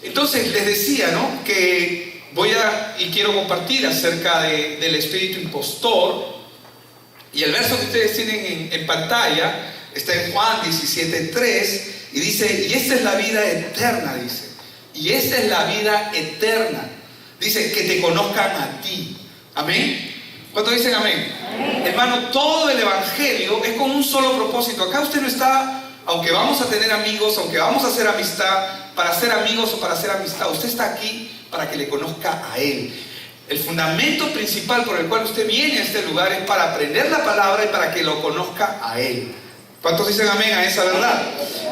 Entonces les decía, ¿no?, que y quiero compartir acerca del espíritu impostor. Y el verso que ustedes tienen en pantalla está en Juan 17:3 y dice: y esta es la vida eterna, dice. Y esta es la vida eterna. Dice: que te conozcan a ti. Amén. ¿Cuántos dicen amén? Amén. Hermano, todo el evangelio es con un solo propósito. Acá usted no está, aunque vamos a tener amigos, aunque vamos a hacer amistad, para ser amigos o para hacer amistad, usted está aquí para que le conozca a Él. El fundamento principal por el cual usted viene a este lugar es para aprender la palabra y para que lo conozca a Él. ¿Cuántos dicen amén a esa verdad?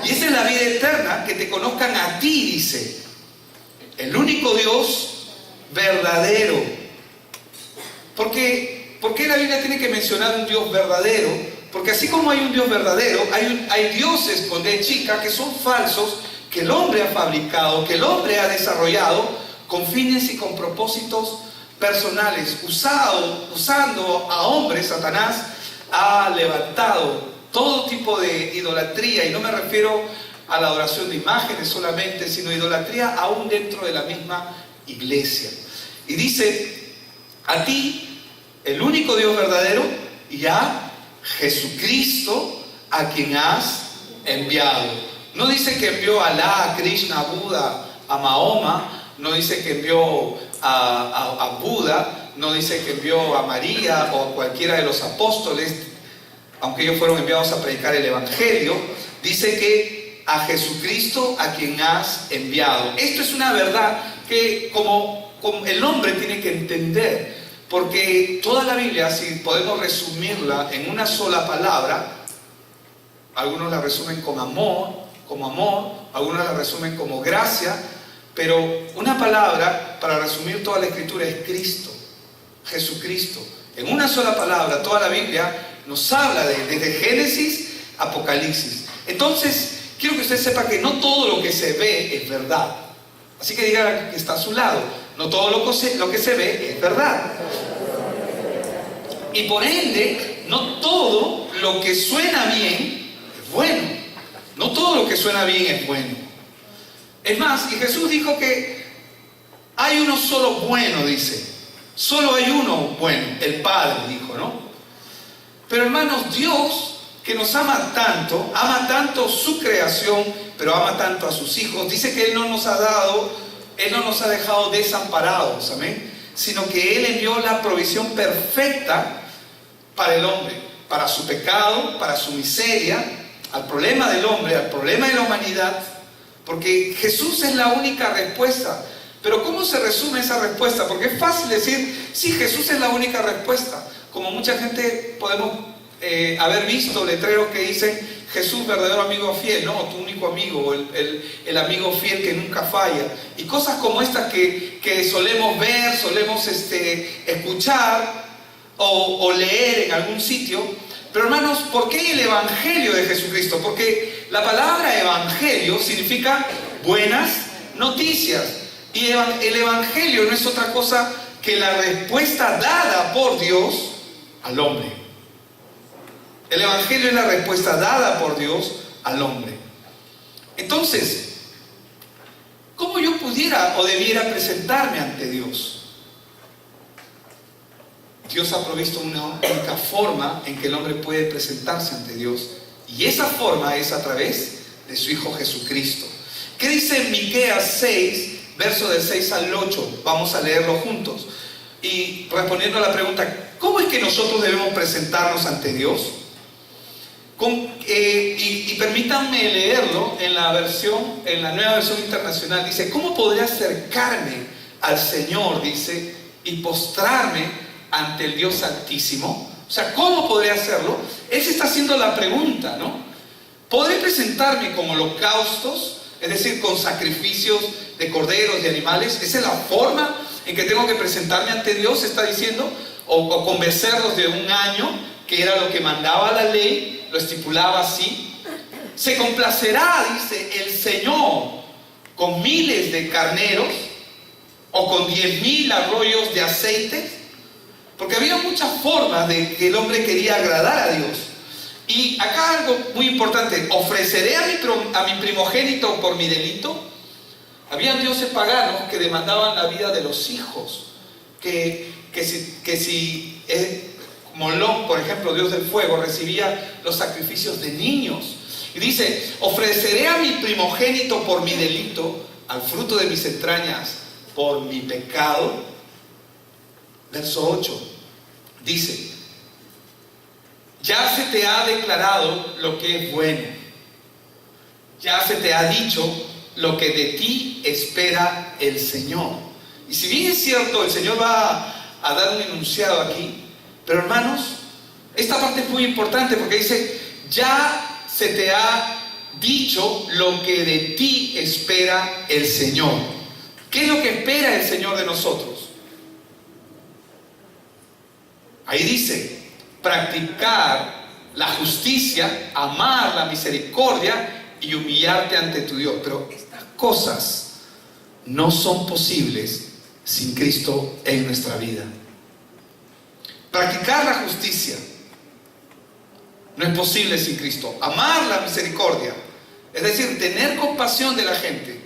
Y esa es la vida eterna, que te conozcan a ti, dice. El único Dios verdadero. ¿Por qué la Biblia tiene que mencionar un Dios verdadero? Porque así como hay un Dios verdadero, hay dioses con D chica que son falsos, que el hombre ha fabricado, que el hombre ha desarrollado con fines y con propósitos personales. Usando a hombres, Satanás ha levantado todo tipo de idolatría, y no me refiero a la adoración de imágenes solamente, sino idolatría aún dentro de la misma iglesia. Y dice: a ti, el único Dios verdadero, y a Jesucristo, a quien has enviado. No dice que envió a Alá, a Krishna, a Buda, a Mahoma. No dice que envió a Buda. No dice que envió a María o a cualquiera de los apóstoles, aunque ellos fueron enviados a predicar el evangelio. Dice que a Jesucristo, a quien has enviado. Esto es una verdad que como el hombre tiene que entender, porque toda la Biblia, si podemos resumirla en una sola palabra, algunos la resumen como amor, algunos la resumen como gracia, pero una palabra para resumir toda la Escritura es Cristo, Jesucristo. En una sola palabra, toda la Biblia nos habla desde Génesis a Apocalipsis. Entonces, quiero que usted sepa que no todo lo que se ve es verdad. Así que diga que está a su lado: no todo lo que se ve es verdad. Y por ende, no todo lo que suena bien es bueno. No todo lo que suena bien es bueno. Es más, y Jesús dijo que hay uno solo bueno, dice. Solo hay uno bueno, el Padre, dijo, ¿no? Pero hermanos, Dios, que nos ama tanto su creación, pero ama tanto a sus hijos. Dice que Él no nos ha dejado desamparados, amén, sino que Él envió la provisión perfecta para el hombre, para su pecado, para su miseria, al problema del hombre, al problema de la humanidad, porque Jesús es la única respuesta. Pero ¿cómo se resume esa respuesta? Porque es fácil decir: sí, Jesús es la única respuesta. Como mucha gente podemos haber visto letreros que dicen: Jesús, verdadero amigo fiel, ¿no? Tu único amigo, el amigo fiel que nunca falla. Y cosas como estas que solemos ver, solemos escuchar o leer en algún sitio. Pero hermanos, ¿por qué el Evangelio de Jesucristo? Porque la palabra Evangelio significa buenas noticias. Y el Evangelio no es otra cosa que la respuesta dada por Dios al hombre. El Evangelio es la respuesta dada por Dios al hombre. Entonces, ¿cómo yo pudiera o debiera presentarme ante Dios? Dios ha provisto una única forma en que el hombre puede presentarse ante Dios. Y esa forma es a través de su Hijo Jesucristo. ¿Qué dice Miqueas 6, verso del 6 al 8? Vamos a leerlo juntos. Y respondiendo a la pregunta: ¿cómo es que nosotros debemos presentarnos ante Dios? Y permítanme leerlo en la nueva versión internacional. Dice: ¿cómo podré acercarme al Señor? Dice, y postrarme ante el Dios Altísimo. O sea, ¿cómo podré hacerlo? Él se está haciendo la pregunta, ¿no? ¿Podré presentarme con holocaustos? Es decir, con sacrificios de corderos, de animales. ¿Esa es la forma en que tengo que presentarme ante Dios? Está diciendo. O con becerros de un año, que era lo que mandaba la ley, lo estipulaba así. Se complacerá, dice, el Señor con miles de carneros o con 10,000 arroyos de aceite. Porque había muchas formas de que el hombre quería agradar a Dios. Y acá algo muy importante: ¿ofreceré a mi primogénito por mi delito? Habían dioses paganos que demandaban la vida de los hijos. Que si Molón, por ejemplo, dios del fuego, recibía los sacrificios de niños. Y dice, ofreceré a mi primogénito por mi delito, al fruto de mis entrañas por mi pecado. Verso 8 dice, ya se te ha declarado lo que es bueno, ya se te ha dicho lo que de ti espera el Señor. Y si bien es cierto, el Señor va a dar un enunciado aquí, pero hermanos, esta parte es muy importante porque dice, ya se te ha dicho lo que de ti espera el Señor. ¿Qué es lo que espera el Señor de nosotros? Ahí dice, practicar la justicia, amar la misericordia y humillarte ante tu Dios. Pero estas cosas no son posibles sin Cristo en nuestra vida. Practicar la justicia no es posible sin Cristo. Amar la misericordia, es decir, tener compasión de la gente.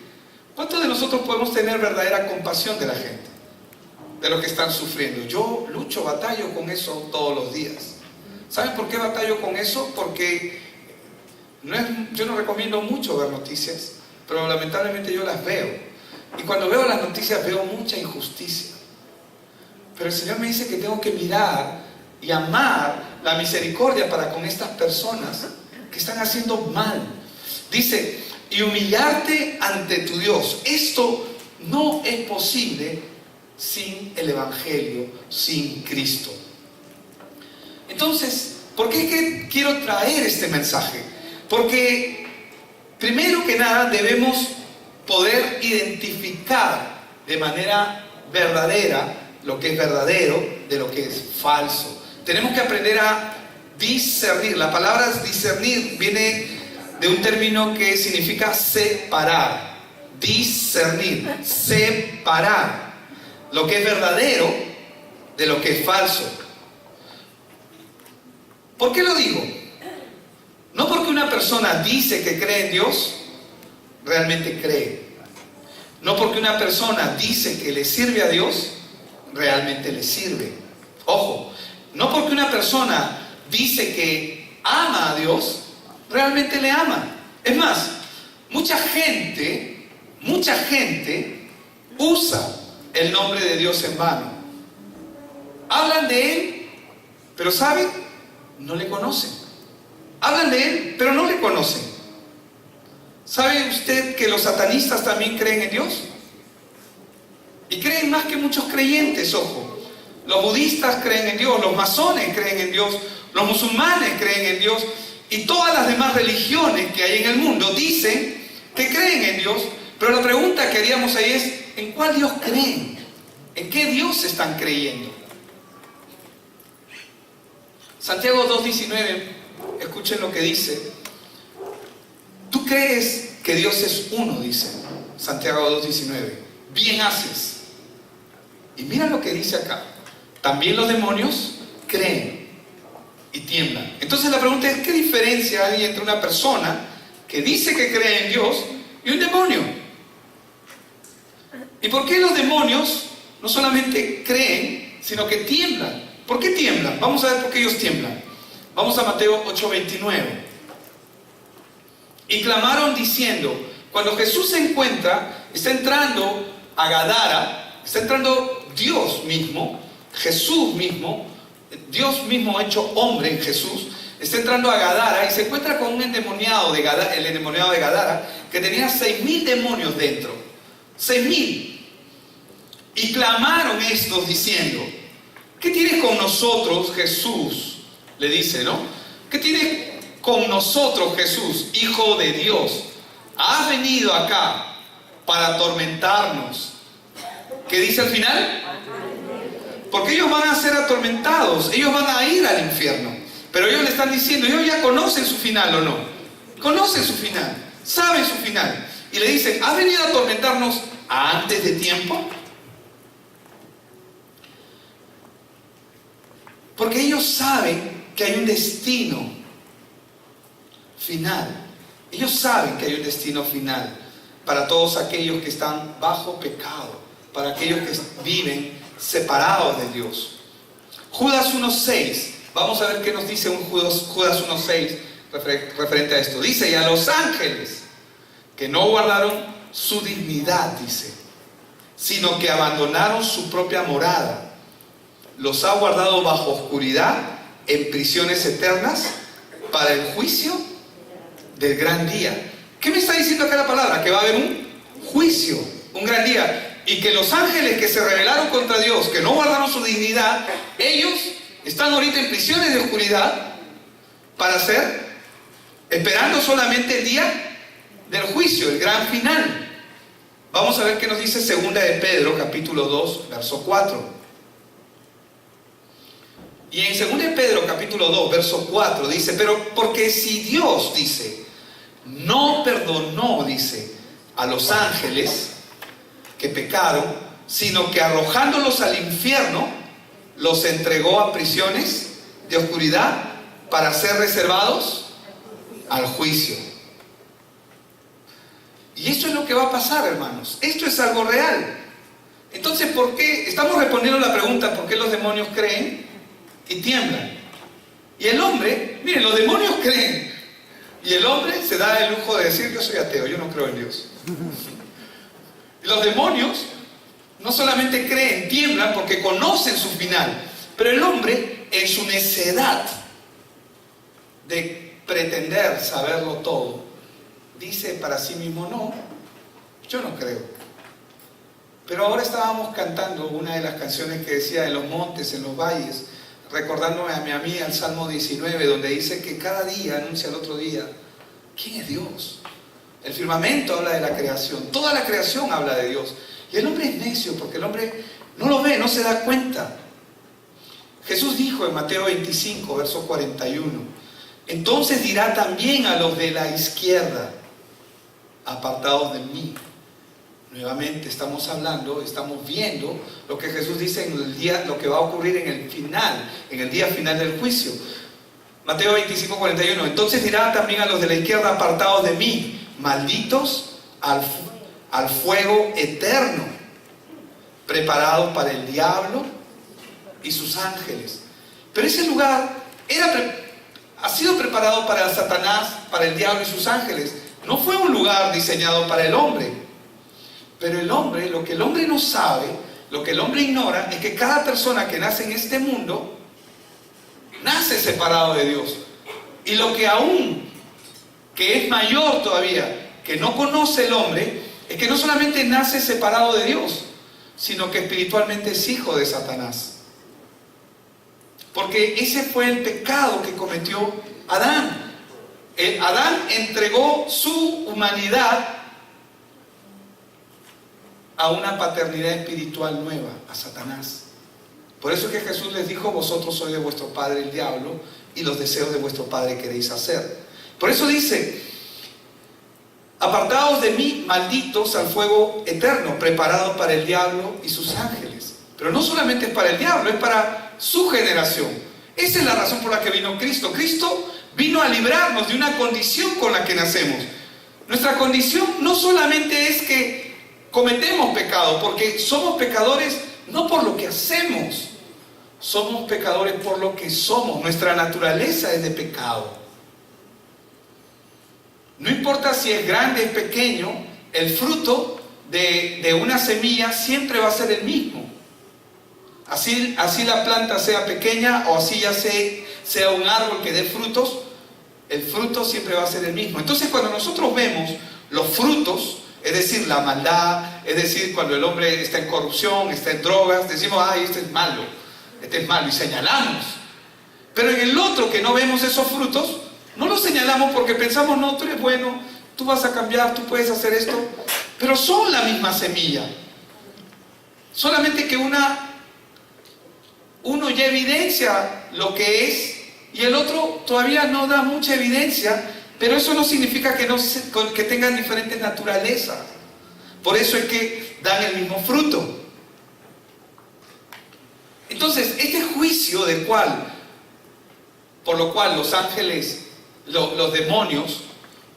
¿Cuántos de nosotros podemos tener verdadera compasión de la gente? De los que están sufriendo. Yo lucho, batallo con eso todos los días. ¿Saben por qué batallo con eso? Porque yo no recomiendo mucho ver noticias, pero lamentablemente yo las veo. Y cuando veo las noticias veo mucha injusticia. Pero el Señor me dice que tengo que mirar y amar la misericordia para con estas personas que están haciendo mal. Dice, y humillarte ante tu Dios. Esto no es posible sin el Evangelio, sin Cristo. Entonces, ¿por qué es que quiero traer este mensaje? Porque, primero que nada, debemos poder identificar de manera verdadera lo que es verdadero de lo que es falso. Tenemos que aprender a discernir. La palabra discernir viene de un término que significa separar. Discernir, separar lo que es verdadero de lo que es falso. ¿Por qué lo digo? No porque una persona dice que cree en Dios, realmente cree. No porque una persona dice que le sirve a Dios, realmente le sirve. Ojo, no porque una persona dice que ama a Dios, realmente le ama. Es más, mucha gente usa el nombre de Dios en vano. Hablan de Él, pero ¿saben? No le conocen. Hablan de Él, pero no le conocen. ¿Sabe usted que los satanistas también creen en Dios? Y creen más que muchos creyentes, ojo. Los budistas creen en Dios, los masones creen en Dios, los musulmanes creen en Dios, y todas las demás religiones que hay en el mundo dicen que creen en Dios, pero la pregunta que haríamos ahí es, ¿en cuál Dios creen? ¿En qué Dios están creyendo? Santiago 2:19, escuchen lo que dice. Tú crees que Dios es uno, dice Santiago 2:19. Bien haces. Y mira lo que dice acá. También los demonios creen y tiemblan. Entonces la pregunta es, ¿qué diferencia hay entre una persona que dice que cree en Dios y un demonio? ¿Y por qué los demonios no solamente creen, sino que tiemblan? ¿Por qué tiemblan? Vamos a ver por qué ellos tiemblan. Vamos a Mateo 8:29. Y clamaron diciendo, cuando Jesús se encuentra, está entrando a Gadara, está entrando Dios mismo, Jesús mismo, Dios mismo hecho hombre en Jesús, está entrando a Gadara y se encuentra con un endemoniado de Gadara, el endemoniado de Gadara, que tenía 6,000 demonios dentro. 6,000. Y clamaron estos diciendo, ¿qué tienes con nosotros, Jesús? Le dice, ¿no? ¿Qué tienes con nosotros, Jesús, Hijo de Dios? ¿Has venido acá para atormentarnos? ¿Qué dice al final? Porque ellos van a ser atormentados, ellos van a ir al infierno. Pero ellos le están diciendo, ellos ya conocen su final, ¿o no? Conocen su final, saben su final. Y le dicen, ¿has venido a atormentarnos antes de tiempo? Porque ellos saben que hay un destino final. Ellos saben que hay un destino final. para todos aquellos que están bajo pecado, para aquellos que viven separados de Dios. Judas 1:6, vamos a ver qué nos dice un Judas 1:6 referente a esto. Dice: y a los ángeles que no guardaron su dignidad, dice, sino que abandonaron su propia morada, los ha guardado bajo oscuridad en prisiones eternas para el juicio del gran día. ¿Qué me está diciendo acá la palabra? Que va a haber un juicio, un gran día, y que los ángeles que se rebelaron contra Dios, que no guardaron su dignidad, ellos están ahorita en prisiones de oscuridad para esperando solamente el día del juicio, el gran final. Vamos a ver qué nos dice 2 de Pedro, capítulo 2, verso 4. Y en 2 de Pedro, capítulo 2, verso 4, dice: pero porque si Dios, dice, no perdonó, dice, a los ángeles que pecaron, sino que arrojándolos al infierno, los entregó a prisiones de oscuridad para ser reservados al juicio. Y esto es lo que va a pasar, hermanos. Esto es algo real. Entonces, ¿por qué? Estamos respondiendo la pregunta: ¿por qué los demonios creen y tiemblan? Y el hombre, miren, los demonios creen, y el hombre se da el lujo de decir: yo soy ateo, yo no creo en Dios. Y los demonios no solamente creen, tiemblan porque conocen su final, pero el hombre, en su necedad de pretender saberlo todo, dice para sí mismo: no, yo no creo. Pero ahora estábamos cantando una de las canciones que decía: en los montes, en los valles, recordándome a mí al Salmo 19, donde dice que cada día anuncia al otro día quién es Dios. El firmamento habla de la creación, toda la creación habla de Dios. Y el hombre es necio porque el hombre no lo ve, no se da cuenta. Jesús dijo en Mateo 25, verso 41: entonces dirá también a los de la izquierda: apartados de mí. Nuevamente estamos viendo lo que Jesús dice en el día, lo que va a ocurrir en el final, en el día final del juicio. Mateo 25, 41: entonces dirá también a los de la izquierda: apartados de mí, malditos al fuego eterno, preparado para el diablo y sus ángeles. Pero ese lugar ha sido preparado para Satanás, para el diablo y sus ángeles. No fue un lugar diseñado para el hombre. Pero el hombre, lo que el hombre no sabe, lo que el hombre ignora, es que cada persona que nace en este mundo nace separado de Dios. Y lo que aún, que es mayor todavía, que no conoce el hombre, es que no solamente nace separado de Dios, sino que espiritualmente es hijo de Satanás. Porque ese fue el pecado que cometió Adán. Adán entregó su humanidad a una paternidad espiritual nueva, a Satanás. Por eso es que Jesús les dijo: vosotros sois de vuestro padre el diablo, y los deseos de vuestro padre queréis hacer. Por eso dice: apartaos de mí, malditos, al fuego eterno, preparado para el diablo y sus ángeles. Pero no solamente es para el diablo, es para su generación. Esa es la razón por la que vino Cristo. Cristo vino a librarnos de una condición con la que nacemos. Nuestra condición no solamente es que cometemos pecado, porque somos pecadores no por lo que hacemos, somos pecadores por lo que somos. Nuestra naturaleza es de pecado. No importa si es grande o pequeño, el fruto de una semilla siempre va a ser el mismo. Así la planta sea pequeña o así ya sea un árbol que dé frutos, el fruto siempre va a ser el mismo. Entonces, cuando nosotros vemos los frutos, es decir, la maldad, es decir, cuando el hombre está en corrupción, está en drogas, decimos: ay, este es malo, y señalamos. Pero en el otro que no vemos esos frutos, no los señalamos porque pensamos: no, tú eres bueno, tú vas a cambiar, tú puedes hacer esto. Pero son la misma semilla. Solamente que uno ya evidencia lo que es y el otro todavía no da mucha evidencia. Pero eso no significa que tengan diferentes naturalezas. Por eso es que dan el mismo fruto. Entonces, este juicio por lo cual los ángeles, los demonios,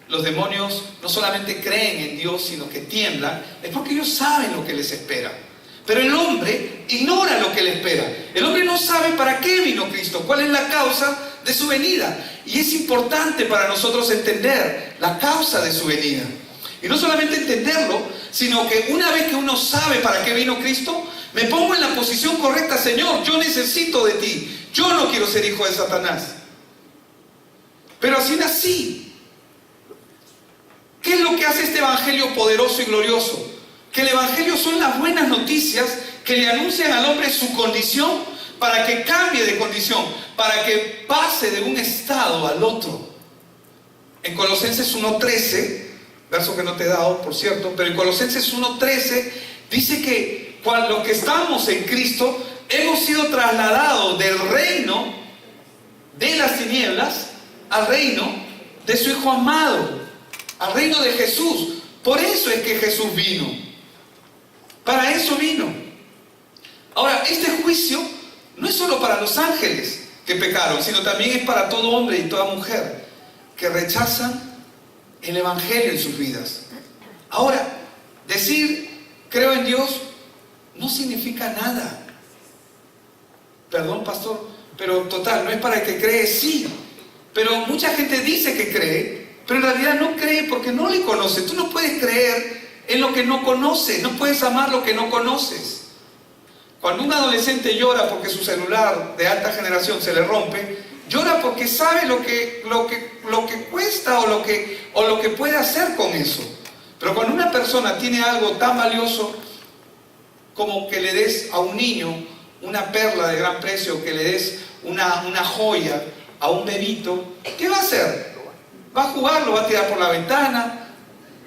los demonios no solamente creen en Dios, sino que tiemblan, es porque ellos saben lo que les espera. Pero el hombre ignora lo que le espera. El hombre no sabe para qué vino Cristo, cuál es la causa de su venida. Y es importante para nosotros entender la causa de su venida. Y no solamente entenderlo, sino que una vez que uno sabe para qué vino Cristo, me pongo en la posición correcta. Señor, yo necesito de ti. Yo no quiero ser hijo de Satanás. Pero así nací. ¿Qué es lo que hace este evangelio poderoso y glorioso? Que el evangelio son las buenas noticias que le anuncian al hombre su condición para que cambie de condición, para que pase de un estado al otro. En Colosenses 1:13, verso que no te he dado, por cierto, pero en Colosenses 1:13 dice que cuando los que estamos en Cristo hemos sido trasladados del reino de las tinieblas al reino de su Hijo amado, al reino de Jesús. Por eso es que Jesús vino. Para eso vino. Ahora, este juicio no es solo para los ángeles que pecaron, sino también es para todo hombre y toda mujer que rechazan el evangelio en sus vidas. Ahora, decir creo en Dios no significa nada. Perdón, pastor, pero total, no es para el que cree, sí. Pero mucha gente dice que cree, pero en realidad no cree porque no le conoce. Tú no puedes creer en lo que no conoces, no puedes amar lo que no conoces. Cuando un adolescente llora porque su celular de alta generación se le rompe, llora porque sabe lo que cuesta o lo que puede hacer con eso. Pero cuando una persona tiene algo tan valioso como que le des a un niño una perla de gran precio, que le des una joya a un bebito, ¿qué va a hacer? Va a jugar, lo va a tirar por la ventana,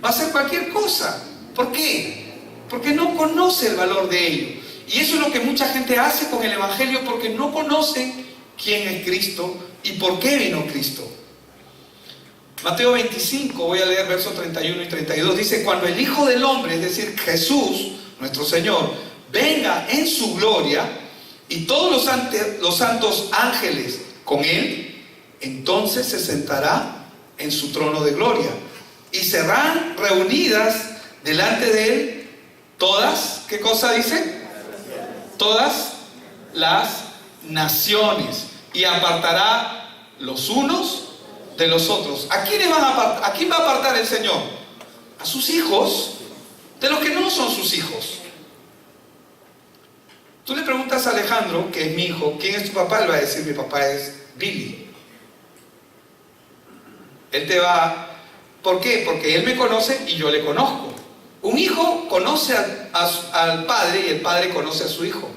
va a hacer cualquier cosa. ¿Por qué? Porque no conoce el valor de ello. Y eso es lo que mucha gente hace con el evangelio, porque no conocen quién es Cristo y por qué vino Cristo. Mateo 25, voy a leer versos 31 y 32, dice: cuando el Hijo del Hombre, es decir, Jesús, nuestro Señor, venga en su gloria y todos los santos ángeles con Él, entonces se sentará en su trono de gloria y serán reunidas delante de Él todas, ¿qué cosa dice? Todas las naciones, y apartará los unos de los otros. ¿A quién va a apartar el Señor? A sus hijos de los que no son sus hijos. Tú le preguntas a Alejandro, que es mi hijo, ¿quién es tu papá? Él va a decir: mi papá es Billy. Él te va... ¿Por qué? Porque él me conoce y yo le conozco. Un hijo conoce al padre y el padre conoce a su hijo.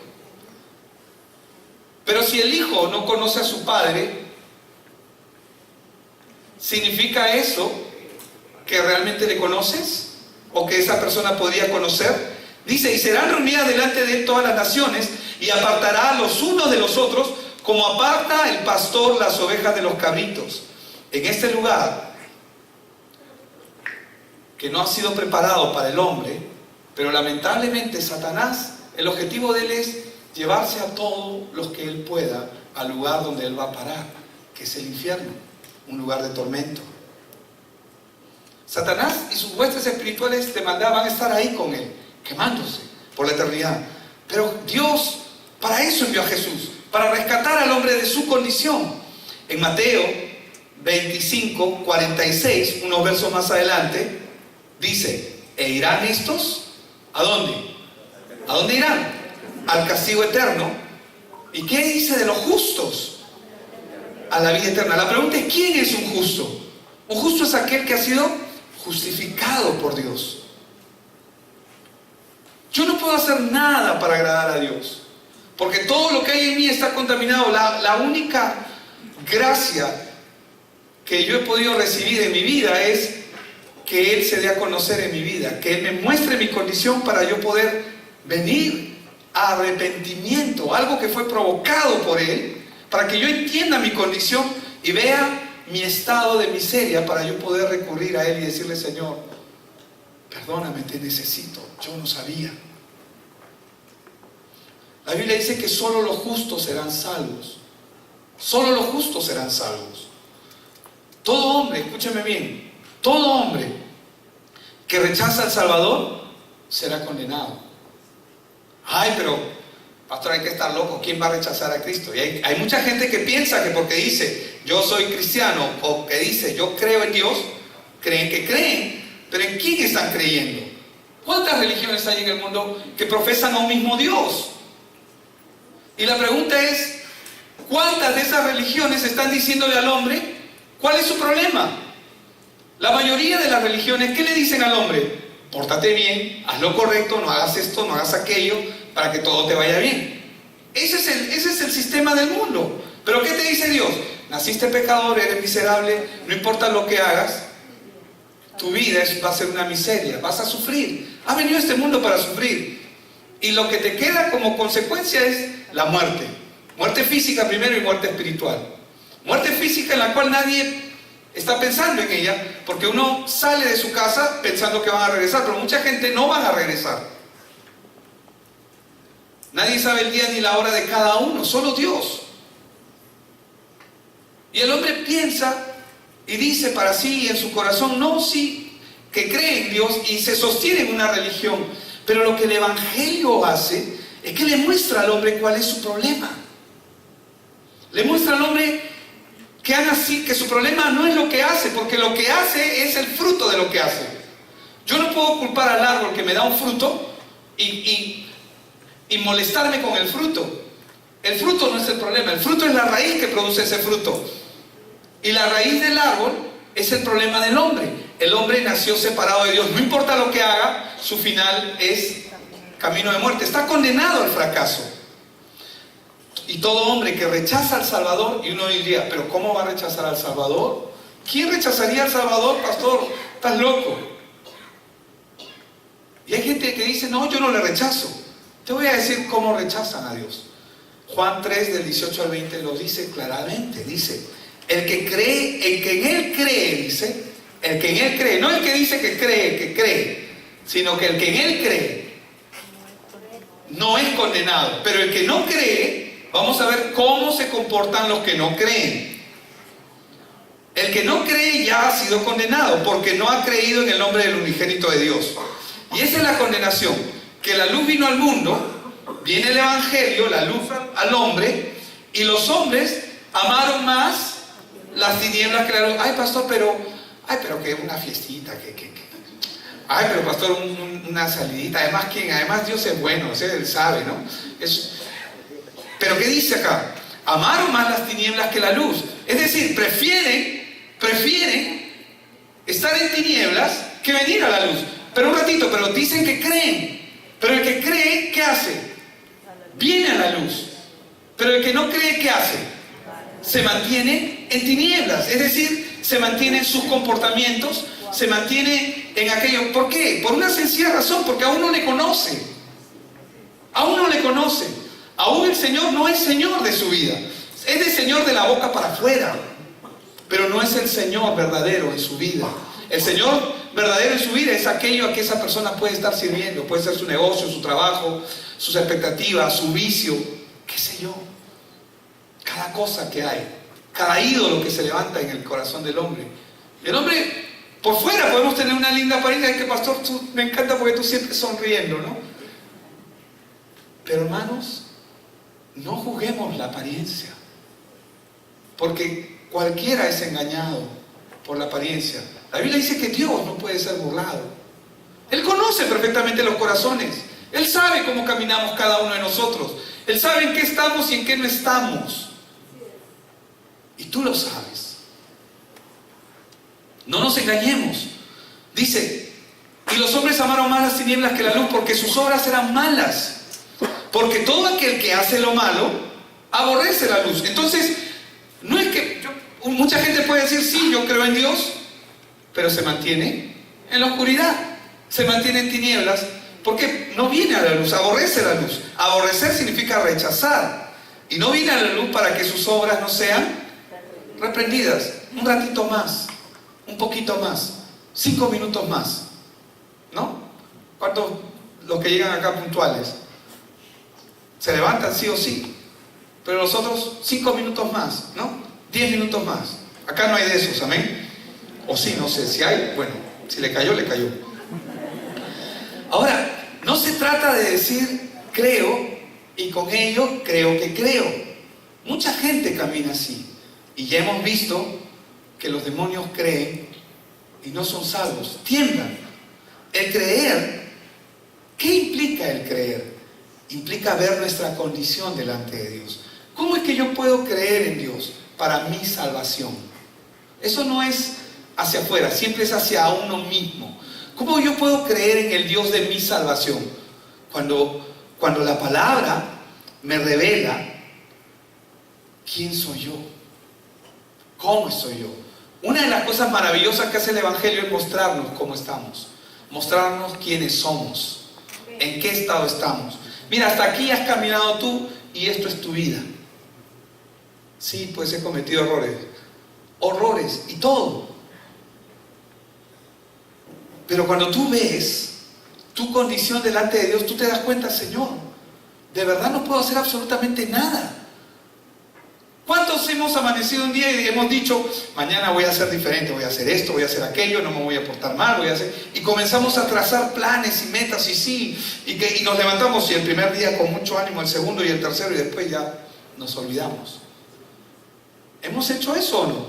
Pero si el hijo no conoce a su padre, ¿significa eso que realmente le conoces? ¿O que esa persona podría conocer? Dice: y serán reunidas delante de él todas las naciones, y apartará a los unos de los otros, como aparta el pastor las ovejas de los cabritos. En este lugar, que no ha sido preparado para el hombre, pero lamentablemente Satanás, el objetivo de él es llevarse a todos los que él pueda al lugar donde él va a parar, que es el infierno, un lugar de tormento. Satanás y sus huestes espirituales de maldad van a estar ahí con él, quemándose por la eternidad. Pero Dios para eso envió a Jesús, para rescatar al hombre de su condición. En Mateo 25, 46, unos versos más adelante, dice: ¿e irán estos? ¿A dónde? ¿A dónde irán? Al castigo eterno. ¿Y qué dice de los justos? A la vida eterna. La pregunta es: ¿quién es un justo? Un justo es aquel que ha sido justificado por Dios. Yo no puedo hacer nada para agradar a Dios, porque todo lo que hay en mí está contaminado. La única gracia que yo he podido recibir en mi vida es que Él se dé a conocer en mi vida, que Él me muestre mi condición para yo poder venir a arrepentimiento, algo que fue provocado por Él, para que yo entienda mi condición y vea mi estado de miseria, para yo poder recurrir a Él y decirle: Señor, perdóname, te necesito, yo no sabía. La Biblia dice que solo los justos serán salvos. Solo los justos serán salvos. Todo hombre, escúchame bien, todo hombre que rechaza al Salvador será condenado. Ay, pero pastor, hay que estar loco, ¿quién va a rechazar a Cristo? Y hay mucha gente que piensa que porque dice yo soy cristiano, o que dice yo creo en Dios, creen que creen, pero ¿en quién están creyendo? ¿Cuántas religiones hay en el mundo que profesan a un mismo Dios? Y la pregunta es, ¿cuántas de esas religiones están diciéndole al hombre cuál es su problema? La mayoría de las religiones, ¿qué le dicen al hombre? Pórtate bien, haz lo correcto, no hagas esto, no hagas aquello, para que todo te vaya bien. Ese es el sistema del mundo. ¿Pero qué te dice Dios? Naciste pecador, eres miserable, no importa lo que hagas, tu vida va a ser una miseria, vas a sufrir. Has venido a este mundo para sufrir. Y lo que te queda como consecuencia es la muerte. Muerte física primero y muerte espiritual. Muerte física en la cual nadie está pensando en ella, porque uno sale de su casa pensando que van a regresar, pero mucha gente no van a regresar. Nadie sabe el día ni la hora de cada uno, solo Dios. Y el hombre piensa y dice para sí en su corazón, no, sí, que cree en Dios y se sostiene en una religión. Pero lo que el Evangelio hace es que le muestra al hombre cuál es su problema. Le muestra al hombre que su problema no es lo que hace, porque lo que hace es el fruto de lo que hace. Yo no puedo culpar al árbol que me da un fruto y molestarme con el fruto. El fruto no es el problema, el fruto es la raíz que produce ese fruto. Y la raíz del árbol es el problema del hombre. El hombre nació separado de Dios, no importa lo que haga, su final es camino de muerte, está condenado al fracaso. Y todo hombre que rechaza al Salvador, y uno diría, ¿pero cómo va a rechazar al Salvador? ¿Quién rechazaría al Salvador, pastor? ¿Estás loco? Y hay gente que dice, no, yo no le rechazo. Te voy a decir cómo rechazan a Dios. Juan 3, del 18 al 20, lo dice claramente. Dice, el que cree, el que en Él cree, dice, el que en Él cree, no el que dice que cree, sino que el que en Él cree, no es condenado. Pero el que no cree, vamos a ver cómo se comportan los que no creen. El que no cree ya ha sido condenado, porque no ha creído en el nombre del unigénito de Dios. Y esa es la condenación, que la luz vino al mundo, viene el Evangelio, la luz al hombre, y los hombres amaron más las tinieblas que la luz. Ay, pastor, pero que una fiestita, ay, pero pastor, una salidita. Además Dios es bueno, o sea, Él sabe, ¿no? Pero ¿qué dice acá? Amaron más las tinieblas que la luz. Es decir, prefieren estar en tinieblas que venir a la luz. Pero un ratito, pero dicen que creen. Pero el que cree, ¿qué hace? Viene a la luz. Pero el que no cree, ¿qué hace? Se mantiene en tinieblas. Es decir, se mantiene en sus comportamientos, se mantiene en aquello. ¿Por qué? Por una sencilla razón, porque aún no le conoce. Aún no le conoce. Aún el Señor no es Señor de su vida. Es el Señor de la boca para afuera, pero no es el Señor verdadero en su vida. El Señor verdadero en su vida es aquello a que esa persona puede estar sirviendo. Puede ser su negocio, su trabajo, sus expectativas, su vicio, qué sé yo. Cada cosa que hay, cada ídolo que se levanta en el corazón del hombre. El hombre, por fuera podemos tener una linda apariencia. Es que pastor, me encanta porque tú siempre sonriendo, ¿no? Pero hermanos, no juzguemos la apariencia, porque cualquiera es engañado por la apariencia. La Biblia dice que Dios no puede ser burlado. Él conoce perfectamente los corazones. Él sabe cómo caminamos cada uno de nosotros. Él sabe en qué estamos y en qué no estamos. Y tú lo sabes. No nos engañemos. Dice, y los hombres amaron más las tinieblas que la luz, porque sus obras eran malas. Porque todo aquel que hace lo malo aborrece la luz. Entonces, no es que mucha gente puede decir, sí, yo creo en Dios, pero se mantiene en la oscuridad, se mantiene en tinieblas, porque no viene a la luz, aborrece la luz. Aborrecer significa rechazar, y no viene a la luz para que sus obras no sean reprendidas. Un ratito más, un poquito más, 5 minutos más, ¿no? ¿Cuántos los que llegan acá puntuales? Se levantan sí o sí, pero los otros 5 minutos más, ¿no? 10 minutos más. Acá no hay de esos, amén. O sí, no sé, si hay, bueno, si le cayó, le cayó. Ahora, no se trata de decir creo y con ello creo que creo. Mucha gente camina así. Y ya hemos visto que los demonios creen y no son salvos, tiemblan. El creer, ¿qué implica el creer? Implica ver nuestra condición delante de Dios. ¿Cómo es que yo puedo creer en Dios para mi salvación? Eso no es hacia afuera, siempre es hacia uno mismo. ¿Cómo yo puedo creer en el Dios de mi salvación? Cuando la palabra me revela quién soy yo, cómo soy yo. Una de las cosas maravillosas que hace el Evangelio es mostrarnos cómo estamos, mostrarnos quiénes somos, en qué estado estamos. Mira, hasta aquí has caminado tú y esto es tu vida. Sí, pues he cometido errores y todo. Pero cuando tú ves tu condición delante de Dios, tú te das cuenta, Señor, de verdad no puedo hacer absolutamente nada. ¿Cuántos hemos amanecido un día y hemos dicho, mañana voy a ser diferente, voy a hacer esto, voy a hacer aquello, no me voy a portar mal, voy a hacer... Y comenzamos a trazar planes y metas y sí, y nos levantamos y el primer día con mucho ánimo, el segundo y el tercero y después ya nos olvidamos. ¿Hemos hecho eso o no?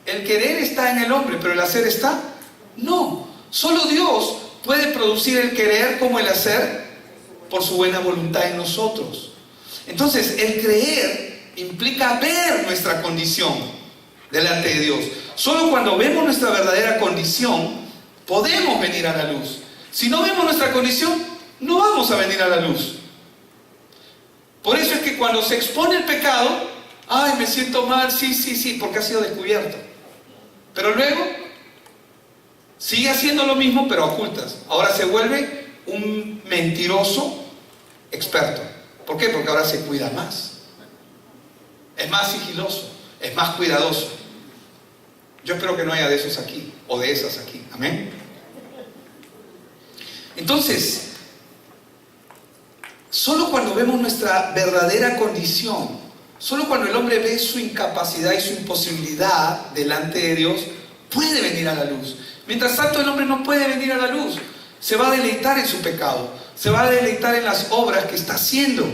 El querer está en el hombre, pero el hacer está... No, solo Dios puede producir el querer como el hacer por su buena voluntad en nosotros. Entonces, el creer implica ver nuestra condición delante de Dios. Solo cuando vemos nuestra verdadera condición, podemos venir a la luz. Si no vemos nuestra condición, no vamos a venir a la luz. Por eso es que cuando se expone el pecado, ay, me siento mal, sí, porque ha sido descubierto. Pero luego sigue haciendo lo mismo, pero a ocultas. Ahora se vuelve un mentiroso experto. ¿Por qué? Porque ahora se cuida más. Es más sigiloso, es más cuidadoso. Yo espero que no haya de esos aquí, o de esas aquí. Amén. Entonces, solo cuando vemos nuestra verdadera condición, solo cuando el hombre ve su incapacidad y su imposibilidad delante de Dios, puede venir a la luz. Mientras tanto, el hombre no puede venir a la luz. Se va a deleitar en su pecado, se va a deleitar en las obras que está haciendo.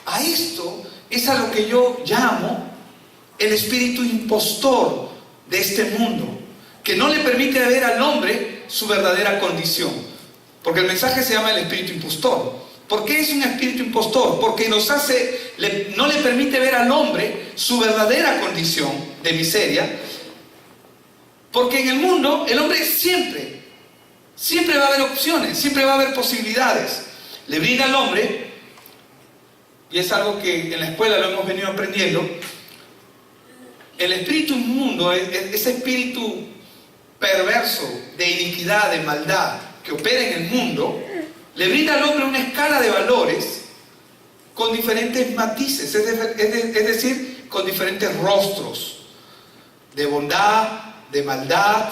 A esto es a lo que yo llamo el espíritu impostor de este mundo, que no le permite ver al hombre su verdadera condición. Porque el mensaje se llama el espíritu impostor. ¿Por qué es un espíritu impostor? Porque no le permite ver al hombre su verdadera condición de miseria. Porque en el mundo, el hombre siempre va a haber opciones, siempre va a haber posibilidades. Le brinda al hombre, y es algo que en la escuela lo hemos venido aprendiendo, el espíritu inmundo, ese espíritu perverso de iniquidad, de maldad que opera en el mundo, le brinda al hombre una escala de valores con diferentes matices, es decir, con diferentes rostros de bondad, de maldad.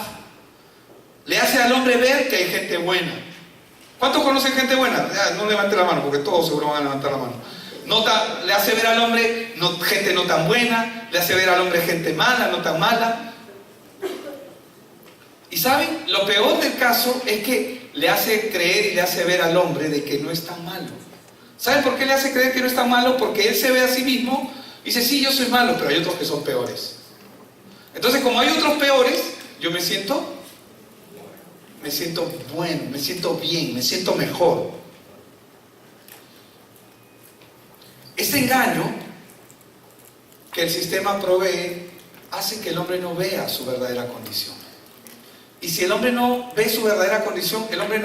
Le hace al hombre ver que hay gente buena. ¿Cuántos conocen gente buena? Ya, no levante la mano, porque todos seguro van a levantar la mano. Le hace ver al hombre gente no tan buena, le hace ver al hombre gente mala, no tan mala. Y ¿saben? Lo peor del caso es que le hace creer y le hace ver al hombre de que no es tan malo. ¿Saben por qué le hace creer que no es tan malo? Porque él se ve a sí mismo y dice, sí, yo soy malo, pero hay otros que son peores. Entonces, como hay otros peores, yo me siento bueno, me siento bien, me siento mejor. Este engaño que el sistema provee hace que el hombre no vea su verdadera condición. Y si el hombre no ve su verdadera condición, el hombre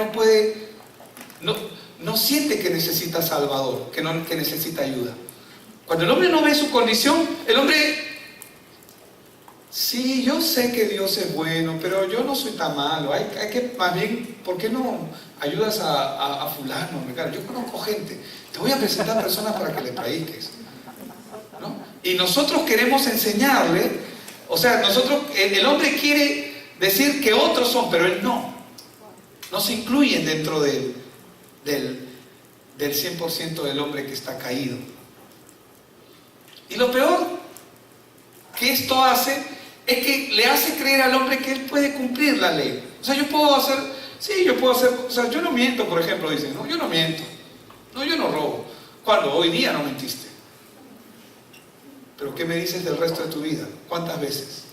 no siente que necesita salvador, que necesita ayuda. Cuando el hombre no ve su condición, el hombre, sí, yo sé que Dios es bueno, pero yo no soy tan malo. Hay que, más bien, ¿por qué no ayudas a fulano? Yo conozco gente, te voy a presentar personas para que le prediques, ¿no? Y nosotros queremos enseñarle, o sea, el hombre quiere decir que otros son, pero él no se incluyen dentro del 100% del hombre que está caído. Y lo peor que esto hace es que le hace creer al hombre que él puede cumplir la ley. O sea, yo puedo hacer cosas. Yo no miento, por ejemplo, dicen, no, yo no miento. No, yo no robo. ¿Cuándo? Hoy día no mentiste. Pero ¿qué me dices del resto de tu vida? ¿Cuántas veces?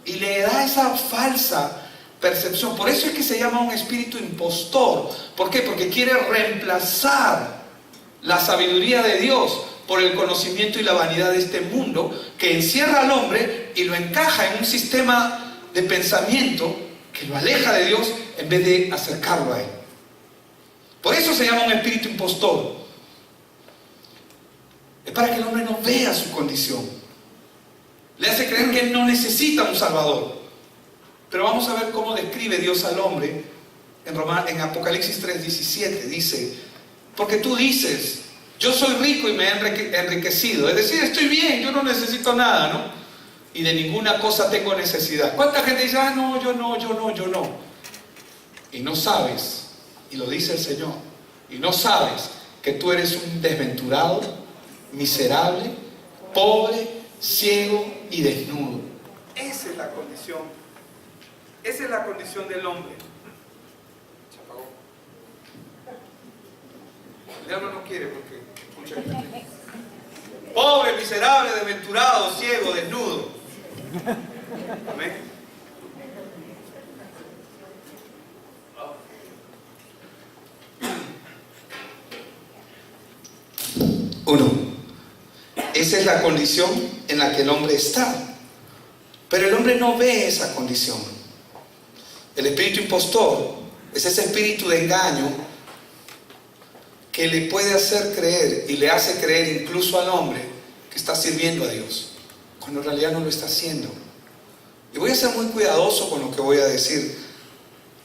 Y le da esa falsa percepción. Por eso es que se llama un espíritu impostor. ¿Por qué? Porque quiere reemplazar la sabiduría de Dios por el conocimiento y la vanidad de este mundo, que encierra al hombre y lo encaja en un sistema de pensamiento que lo aleja de Dios en vez de acercarlo a Él. Por eso se llama un espíritu impostor. Es para que el hombre no vea su condición. Le hace creer que él no necesita un Salvador. Pero vamos a ver cómo describe Dios al hombre en Apocalipsis 3:17. Dice, porque tú dices, yo soy rico y me he enriquecido. Es decir, estoy bien, yo no necesito nada, ¿no? Y de ninguna cosa tengo necesidad. ¿Cuánta gente dice, no, yo no? Y no sabes, y lo dice el Señor, y no sabes que tú eres un desventurado, miserable, pobre, ciego y desnudo. Esa es la condición. Esa es la condición del hombre. Se apagó. El diablo no quiere porque escucha. Pobre, miserable, desventurado, ciego, desnudo. Amén. Uno, esa es la condición en la que el hombre está. Pero el hombre no ve esa condición. El espíritu impostor es ese espíritu de engaño que le puede hacer creer y le hace creer incluso al hombre que está sirviendo a Dios, cuando en realidad no lo está haciendo. Y voy a ser muy cuidadoso con lo que voy a decir,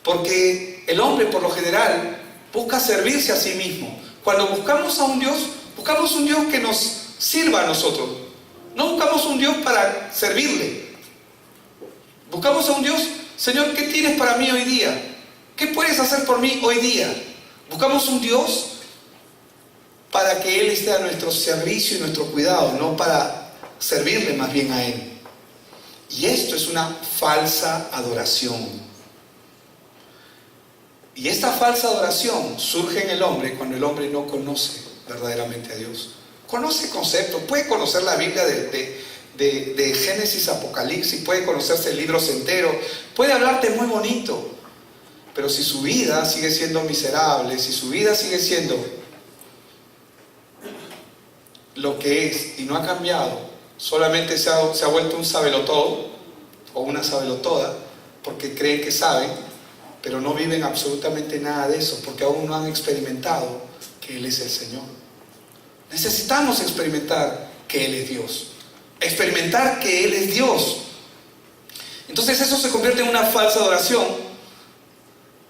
porque el hombre por lo general busca servirse a sí mismo. Cuando buscamos a un Dios, buscamos un Dios que nos sirva a nosotros. No buscamos un Dios para servirle. Buscamos a un Dios, Señor, ¿qué tienes para mí hoy día? ¿Qué puedes hacer por mí hoy día? Buscamos un Dios para que Él esté a nuestro servicio y nuestro cuidado, no para servirle más bien a Él. Y esto es una falsa adoración. Y esta falsa adoración surge en el hombre cuando el hombre no conoce verdaderamente a Dios. Conoce conceptos, puede conocer la Biblia de Génesis a Apocalipsis, puede conocerse libros enteros, puede hablarte muy bonito, pero si su vida sigue siendo miserable, si su vida sigue siendo lo que es y no ha cambiado, solamente se ha vuelto un sabelotodo o una sabelotoda, porque creen que saben, pero no viven absolutamente nada de eso, porque aún no han experimentado que Él es el Señor. Necesitamos experimentar que Él es Dios, experimentar que Él es Dios. Entonces eso se convierte en una falsa adoración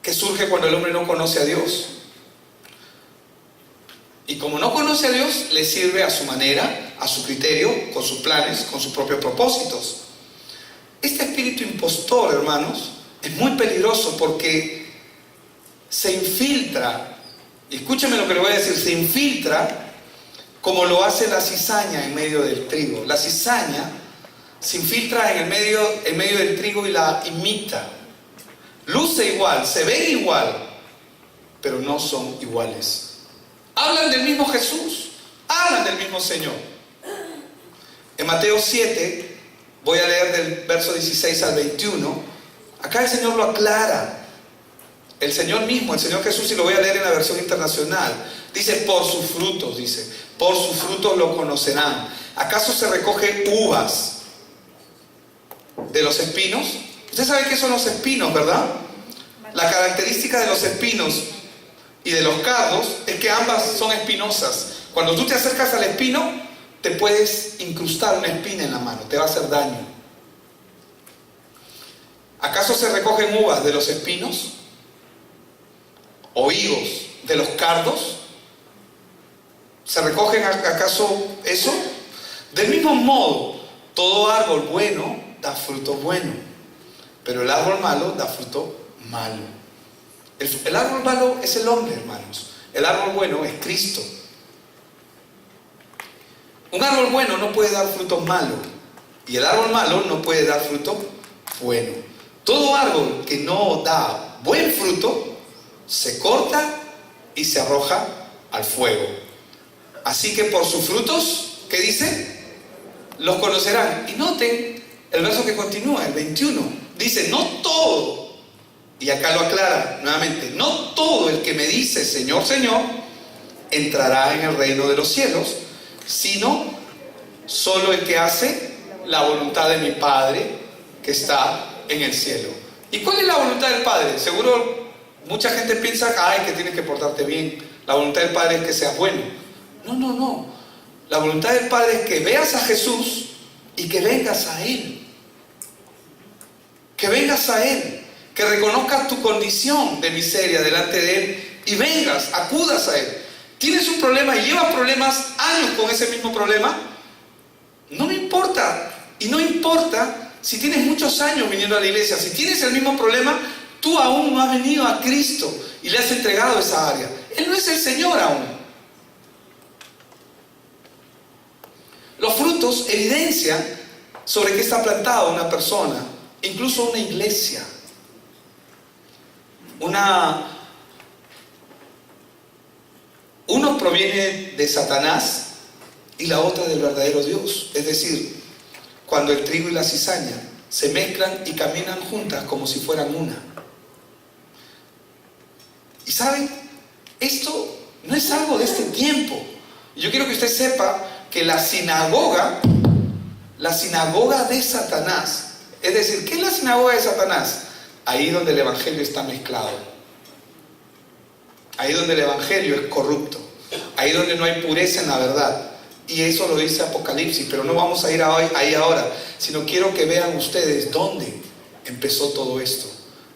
que surge cuando el hombre no conoce a Dios. Y como no conoce a Dios, le sirve a su manera, a su criterio, con sus planes, con sus propios propósitos. Este espíritu impostor, hermanos, es muy peligroso porque se infiltra, y escúcheme lo que le voy a decir, se infiltra como lo hace la cizaña en medio del trigo. La cizaña se infiltra en medio del trigo y la imita. Luce igual, se ve igual, pero no son iguales. Hablan del mismo Jesús, hablan del mismo Señor. En Mateo 7, voy a leer del verso 16 al 21, acá el Señor lo aclara. El Señor mismo, el Señor Jesús, y lo voy a leer en la versión internacional. Dice, por sus frutos, dice, por sus frutos lo conocerán. ¿Acaso se recoge uvas de los espinos? Usted sabe qué son los espinos, ¿verdad? La característica de los espinos y de los cardos es que ambas son espinosas. Cuando tú te acercas al espino, te puedes incrustar una espina en la mano, te va a hacer daño. ¿Acaso se recogen uvas de los espinos? ¿O higos de los cardos? ¿Se recogen acaso eso? Del mismo modo, todo árbol bueno da fruto bueno, pero el árbol malo da fruto malo. El árbol malo es el hombre, hermanos. El árbol bueno es Cristo. Un árbol bueno no puede dar frutos malos. Y el árbol malo no puede dar fruto bueno. Todo árbol que no da buen fruto se corta y se arroja al fuego. Así que por sus frutos, ¿qué dice? Los conocerán. Y noten el verso que continúa, el 21. Dice, no todo, y acá lo aclara nuevamente, no todo el que me dice Señor, Señor, entrará en el reino de los cielos, sino solo el que hace la voluntad de mi Padre que está en el cielo. ¿Y cuál es la voluntad del Padre? Seguro mucha gente piensa, ay, que tienes que portarte bien. La voluntad del Padre es que seas bueno. No. La voluntad del Padre es que veas a Jesús y que vengas a Él. Que vengas a Él. Que reconozcas tu condición de miseria delante de Él y vengas, acudas a Él. ¿Tienes un problema y llevas años con ese mismo problema? No me importa. Y no importa si tienes muchos años viniendo a la iglesia. Si tienes el mismo problema, tú aún no has venido a Cristo y le has entregado esa área. Él no es el Señor aún. Los frutos evidencian sobre qué está plantada una persona, incluso una iglesia. Uno proviene de Satanás y la otra del verdadero Dios. Es decir, cuando el trigo y la cizaña se mezclan y caminan juntas como si fueran una. Y saben, esto no es algo de este tiempo. Yo quiero que usted sepa que la sinagoga de Satanás, es decir, ¿qué es la sinagoga de Satanás? Ahí donde el evangelio está mezclado, ahí donde el evangelio es corrupto, ahí donde no hay pureza en la verdad. Y eso lo dice Apocalipsis, pero no vamos a ir ahí ahora, sino quiero que vean ustedes dónde empezó todo esto,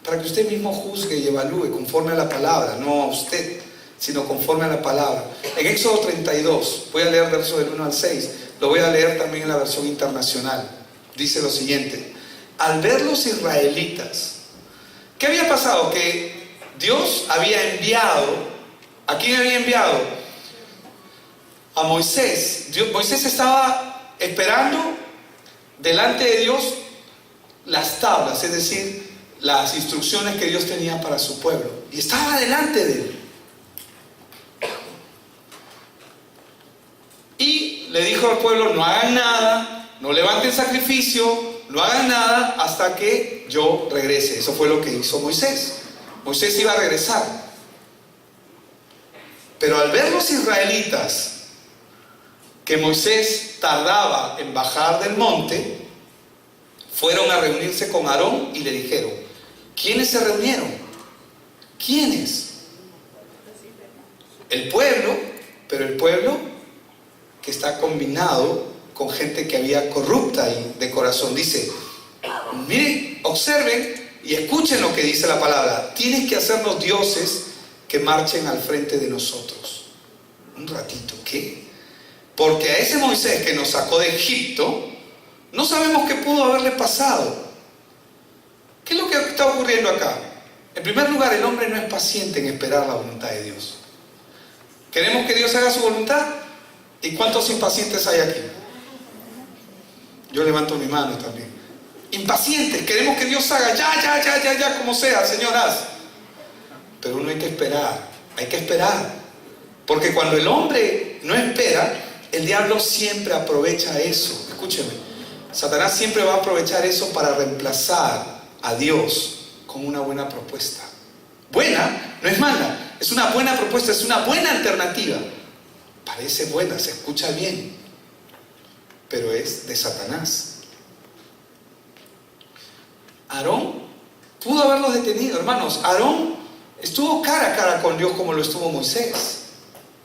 para que usted mismo juzgue y evalúe conforme a la palabra, no a usted, sino conforme a la palabra. En Éxodo 32, voy a leer versos del 1 al 6, lo voy a leer también en la versión internacional. Dice lo siguiente: al ver los israelitas, ¿qué había pasado? Que Dios había enviado, ¿a quién había enviado? A Moisés. Moisés estaba esperando delante de Dios las tablas, es decir, las instrucciones que Dios tenía para su pueblo. Y estaba delante de él. Y le dijo al pueblo, no hagan nada, no levanten sacrificio, no hagan nada hasta que yo regrese. Eso fue lo que hizo Moisés. Moisés iba a regresar. Pero al ver los israelitas que Moisés tardaba en bajar del monte, fueron a reunirse con Aarón y le dijeron, ¿quiénes se reunieron? ¿Quiénes? El pueblo, pero el pueblo que está combinado con gente que había corrupta y de corazón. Dice, miren, observen y escuchen lo que dice la palabra. Tienes que hacernos dioses que marchen al frente de nosotros. Un ratito, ¿qué? Porque a ese Moisés que nos sacó de Egipto, no sabemos qué pudo haberle pasado. ¿Qué es lo que está ocurriendo acá? En primer lugar, el hombre no es paciente en esperar la voluntad de Dios. ¿Queremos que Dios haga su voluntad? ¿Y cuántos impacientes hay aquí? Yo levanto mi mano también. Impacientes, queremos que Dios haga ya, como sea, Señor, haz. Pero uno hay que esperar. Porque cuando el hombre no espera, el diablo siempre aprovecha eso. Escúcheme, Satanás siempre va a aprovechar eso para reemplazar a Dios con una buena propuesta. Buena, no es mala, es una buena propuesta, es una buena alternativa. Parece buena, se escucha bien, pero es de Satanás. Aarón pudo haberlos detenido, hermanos. Aarón estuvo cara a cara con Dios como lo estuvo Moisés.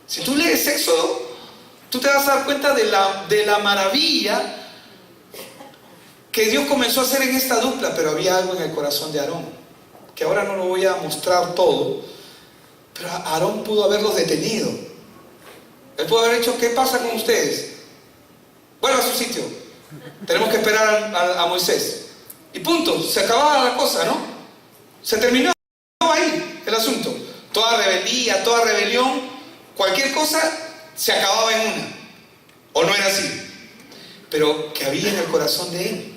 Si tú lees Éxodo, tú te vas a dar cuenta de la maravilla que Dios comenzó a hacer en esta dupla, pero había algo en el corazón de Aarón, que ahora no lo voy a mostrar todo, pero Aarón pudo haberlos detenido. Él pudo haber hecho, ¿qué pasa con ustedes? Vuelva a su sitio. Tenemos que esperar a Moisés. Y punto, se acababa la cosa, ¿no? Se terminó ahí el asunto. Toda rebeldía, toda rebelión, cualquier cosa se acababa en una. ¿O no era así? pero que había en el corazón de él.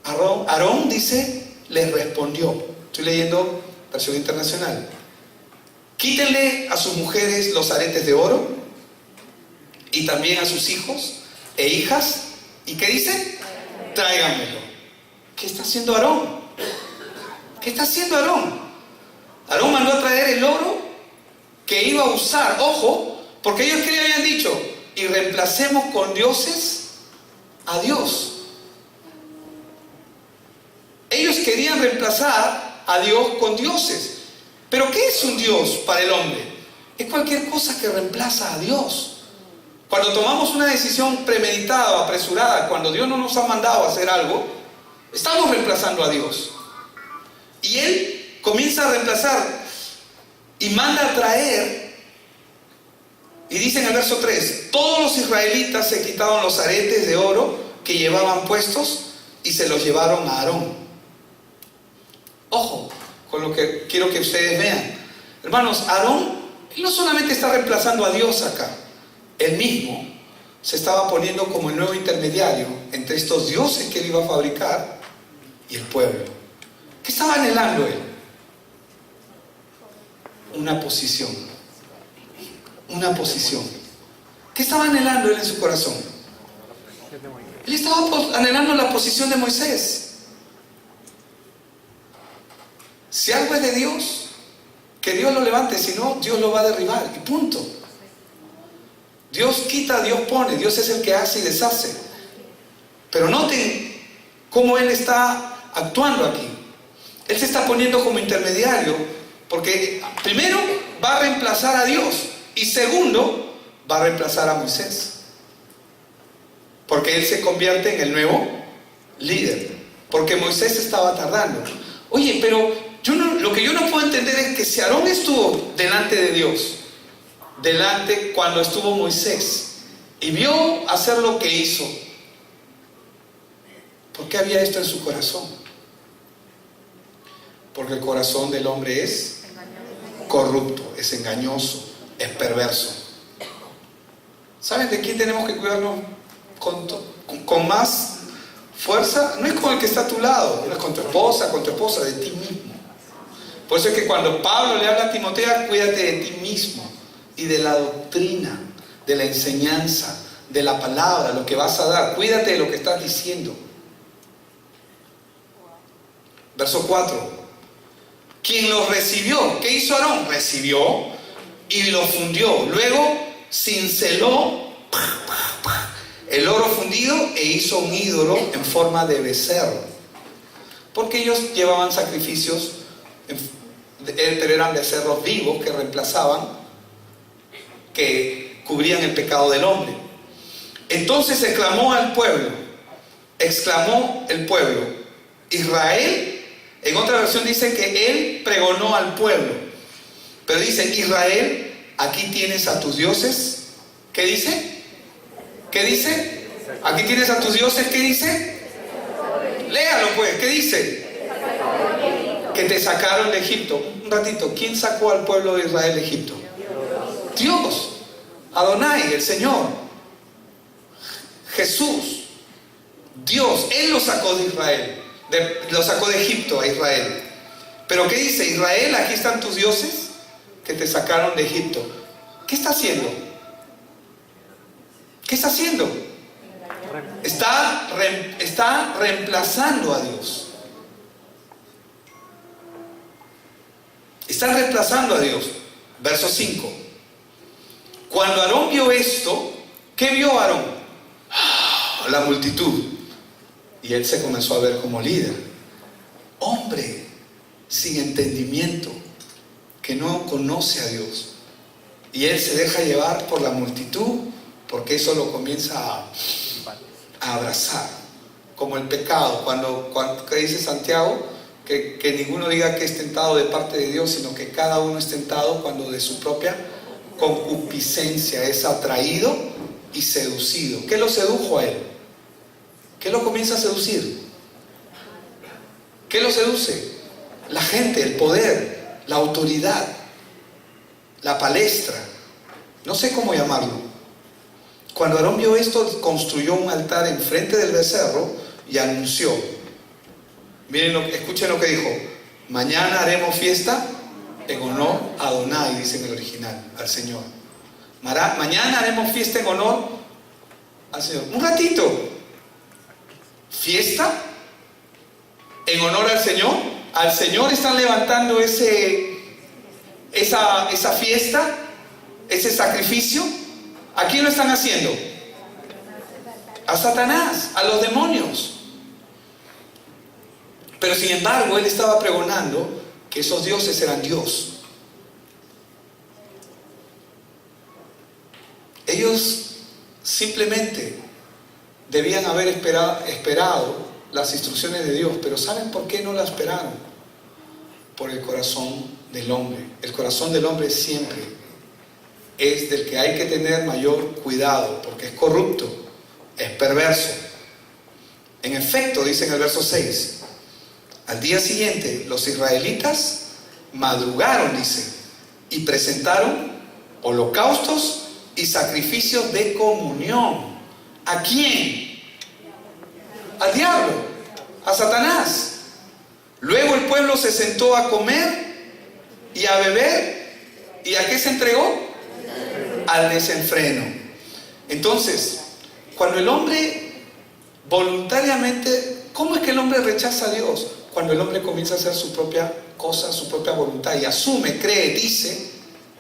Aarón dice, les respondió. Estoy leyendo versión internacional. Quítenle a sus mujeres los aretes de oro y también a sus hijos e hijas. ¿Y qué dice? Tráiganmelo. ¿Qué está haciendo Aarón? ¿Qué está haciendo Aarón? Aarón mandó a traer el oro que iba a usar. Ojo, porque ellos que le habían dicho, y reemplacemos con dioses a Dios. Ellos querían reemplazar a Dios con dioses. ¿Pero qué es un Dios para el hombre? Es cualquier cosa que reemplaza a Dios. Cuando tomamos una decisión premeditada o apresurada, cuando Dios no nos ha mandado a hacer algo, estamos reemplazando a Dios. Y Él comienza a reemplazar y manda a traer, y dice en el verso 3, todos los israelitas se quitaron los aretes de oro que llevaban puestos y se los llevaron a Aarón. Ojo con lo que quiero que ustedes vean. Hermanos, Aarón, él no solamente está reemplazando a Dios acá, él mismo se estaba poniendo como el nuevo intermediario entre estos dioses que él iba a fabricar y el pueblo. ¿Qué estaba anhelando él? Una posición. Una posición. ¿Qué estaba anhelando él en su corazón? Él estaba anhelando la posición de Moisés. Si algo es de Dios, que Dios lo levante, si no, Dios lo va a derribar y punto. Dios quita, Dios pone, Dios es el que hace y deshace. Pero noten cómo Él está actuando aquí. Él se está poniendo como intermediario, porque primero va a reemplazar a Dios y segundo va a reemplazar a Moisés, porque Él se convierte en el nuevo líder, porque Moisés estaba tardando. Oye, pero lo que yo no puedo entender es que si Aarón estuvo delante de Dios, delante cuando estuvo Moisés, y vio hacer lo que hizo, ¿por qué había esto en su corazón? Porque el corazón del hombre es corrupto, es engañoso, es perverso. ¿Saben de quién tenemos que cuidarnos con más fuerza? No es con el que está a tu lado, no es con tu esposa, de ti mismo. Por eso es que cuando Pablo le habla a Timoteo, cuídate de ti mismo y de la doctrina, de la enseñanza, de la palabra, lo que vas a dar. Cuídate de lo que estás diciendo. Verso 4. Quien los recibió, ¿qué hizo Aarón? Recibió y lo fundió. Luego cinceló el oro fundido e hizo un ídolo en forma de becerro. Porque ellos llevaban sacrificios, pero eran becerros vivos que reemplazaban, que cubrían el pecado del hombre. Entonces exclamó el pueblo, Israel. En otra versión dice que él pregonó al pueblo, pero dice, Israel, aquí tienes a tus dioses. ¿Qué dice? ¿Qué dice? Aquí tienes a tus dioses. ¿Qué dice? Léalo pues. ¿Qué dice? Que te sacaron de Egipto. Un ratito, ¿quién sacó al pueblo de Israel de Egipto? Dios. Adonai, el Señor. Jesús. Dios. Él lo sacó de Israel. Lo sacó de Egipto a Israel. Pero ¿qué dice? Israel, aquí están tus dioses que te sacaron de Egipto. ¿Qué está haciendo? ¿Qué está haciendo? Está reemplazando a Dios. Está reemplazando a Dios. Verso 5. Cuando Aarón vio esto, ¿qué vio Aarón? La multitud. Y él se comenzó a ver como líder. Hombre sin entendimiento, que no conoce a Dios. Y él se deja llevar por la multitud, porque eso lo comienza a abrazar. Como el pecado. Cuando ¿qué dice Santiago? Que ninguno diga que es tentado de parte de Dios, sino que cada uno es tentado cuando de su propia concupiscencia es atraído y seducido. ¿Qué lo sedujo a él? ¿Qué lo comienza a seducir? ¿Qué lo seduce? La gente, el poder, la autoridad, la palestra. No sé cómo llamarlo. Cuando Aarón vio esto, construyó un altar enfrente del becerro y anunció. Miren, escuchen lo que dijo. Mañana haremos fiesta en honor a Adonai, dice en el original, al Señor. Mañana haremos fiesta en honor al Señor. Un ratito. ¿Fiesta? ¿En honor al Señor? ¿Al Señor están levantando esa fiesta? ¿Ese sacrificio? ¿A quién lo están haciendo? A Satanás, a los demonios. Pero sin embargo, él estaba pregonando que esos dioses eran Dios. Ellos simplemente debían haber esperado las instrucciones de Dios, pero ¿saben por qué no las esperaron? Por el corazón del hombre. El corazón del hombre siempre es del que hay que tener mayor cuidado, porque es corrupto, es perverso. En efecto, dice en el verso 6, al día siguiente los israelitas madrugaron, dice, y presentaron holocaustos y sacrificios de comunión. ¿A quién? Al diablo, a Satanás. Luego el pueblo se sentó a comer y a beber. ¿Y a qué se entregó? Al desenfreno. Entonces, cuando el hombre voluntariamente, ¿cómo es que el hombre rechaza a Dios? Cuando el hombre comienza a hacer su propia cosa, su propia voluntad, y asume, cree, dice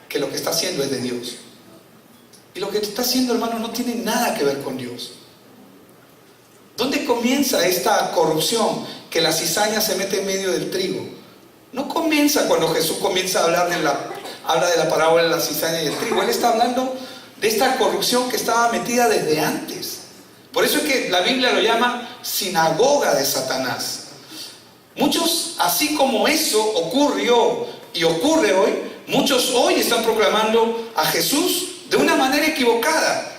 que lo que está haciendo es de Dios. Y lo que está haciendo, hermano, no tiene nada que ver con Dios. ¿Dónde comienza esta corrupción? Que la cizaña se mete en medio del trigo. No comienza cuando Jesús comienza a hablar habla de la parábola de la cizaña y el trigo. Él está hablando de esta corrupción que estaba metida desde antes. Por eso es que la Biblia lo llama sinagoga de Satanás. Muchos, así como eso ocurrió y ocurre hoy, muchos hoy están proclamando a Jesús de una manera equivocada.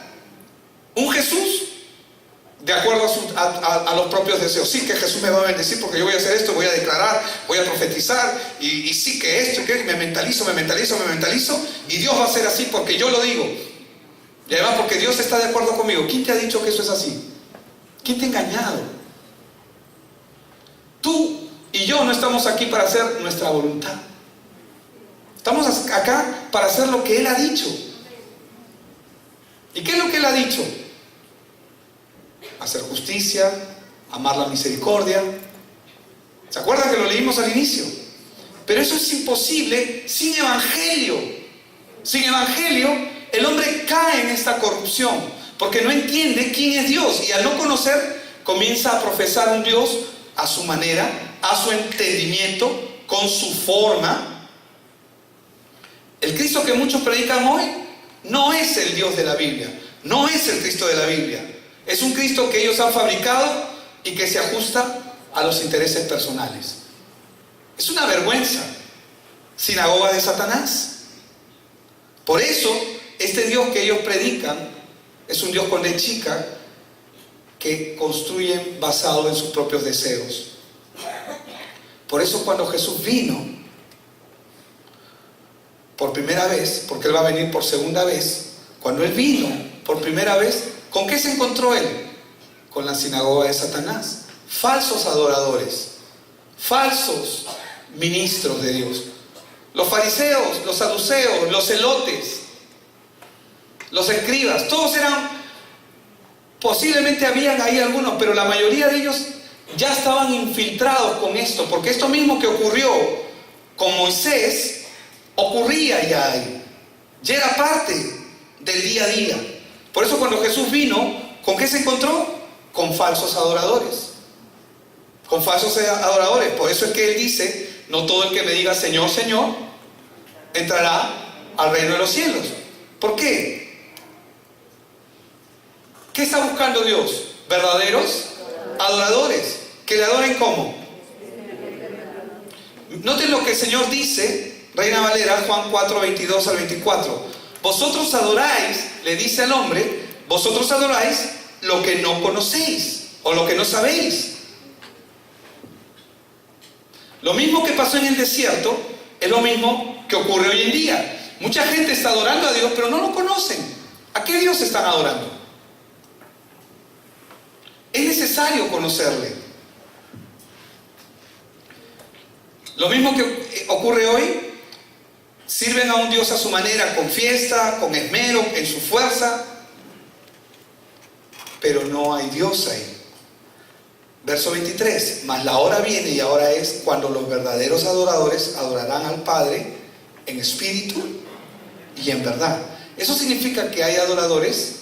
Un Jesús de acuerdo a los propios deseos. Sí, que Jesús me va a bendecir porque yo voy a hacer esto, voy a declarar, voy a profetizar, y sí que esto, que me mentalizo, y Dios va a ser así porque yo lo digo. Y además porque Dios está de acuerdo conmigo. ¿Quién te ha dicho que eso es así? ¿Quién te ha engañado? Tú y yo no estamos aquí para hacer nuestra voluntad. Estamos acá para hacer lo que Él ha dicho. ¿Y qué es lo que Él ha dicho? Hacer justicia, amar la misericordia. ¿Se acuerdan que lo leímos al inicio? Pero eso es imposible sin evangelio. Sin evangelio, el hombre cae en esta corrupción, porque no entiende quién es Dios, y al no conocer, comienza a profesar un Dios a su manera, a su entendimiento, con su forma. El Cristo que muchos predican hoy no es el Dios de la Biblia, no es el Cristo de la Biblia. Es un Cristo que ellos han fabricado y que se ajusta a los intereses personales. Es una vergüenza. Sinagoga de Satanás. Por eso, este Dios que ellos predican es un Dios con D chica que construyen basado en sus propios deseos. Por eso cuando Jesús vino por primera vez, porque Él va a venir por segunda vez, cuando Él vino por primera vez, ¿con qué se encontró Él? Con la sinagoga de Satanás. Falsos adoradores, falsos ministros de Dios. Los fariseos, los saduceos, los celotes, los escribas, todos eran, posiblemente habían ahí algunos, pero la mayoría de ellos ya estaban infiltrados con esto, porque esto mismo que ocurrió con Moisés, ocurría ya ahí. Ya era parte del día a día. Por eso cuando Jesús vino, ¿con qué se encontró? Con falsos adoradores. Con falsos adoradores. Por eso es que Él dice, no todo el que me diga Señor, Señor, entrará al reino de los cielos. ¿Por qué? ¿Qué está buscando Dios? ¿Verdaderos adoradores? ¿Que le adoren cómo? Noten lo que el Señor dice, Reina Valera, Juan 4, 22 al 24. Vosotros adoráis, le dice al hombre, vosotros adoráis lo que no conocéis o lo que no sabéis. Lo mismo que pasó en el desierto es lo mismo que ocurre hoy en día. Mucha gente está adorando a Dios, pero no lo conocen. ¿A qué Dios están adorando? necesario conocerle. Lo mismo que ocurre hoy. Sirven a un Dios a su manera, con fiesta, con esmero, en su fuerza, pero no hay Dios ahí. Verso 23, mas la hora viene y ahora es cuando los verdaderos adoradores adorarán al Padre en espíritu y en verdad. Eso significa que hay adoradores